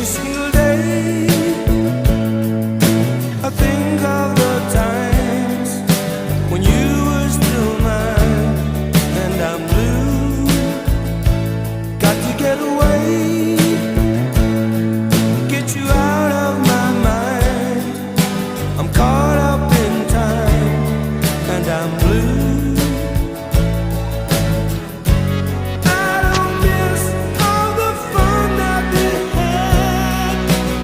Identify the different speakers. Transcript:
Speaker 1: Every single day I think of the times when you were still mine, and I'm blue. Got to get away, get you out of my mind. I'm caught up in time, and I'm blue.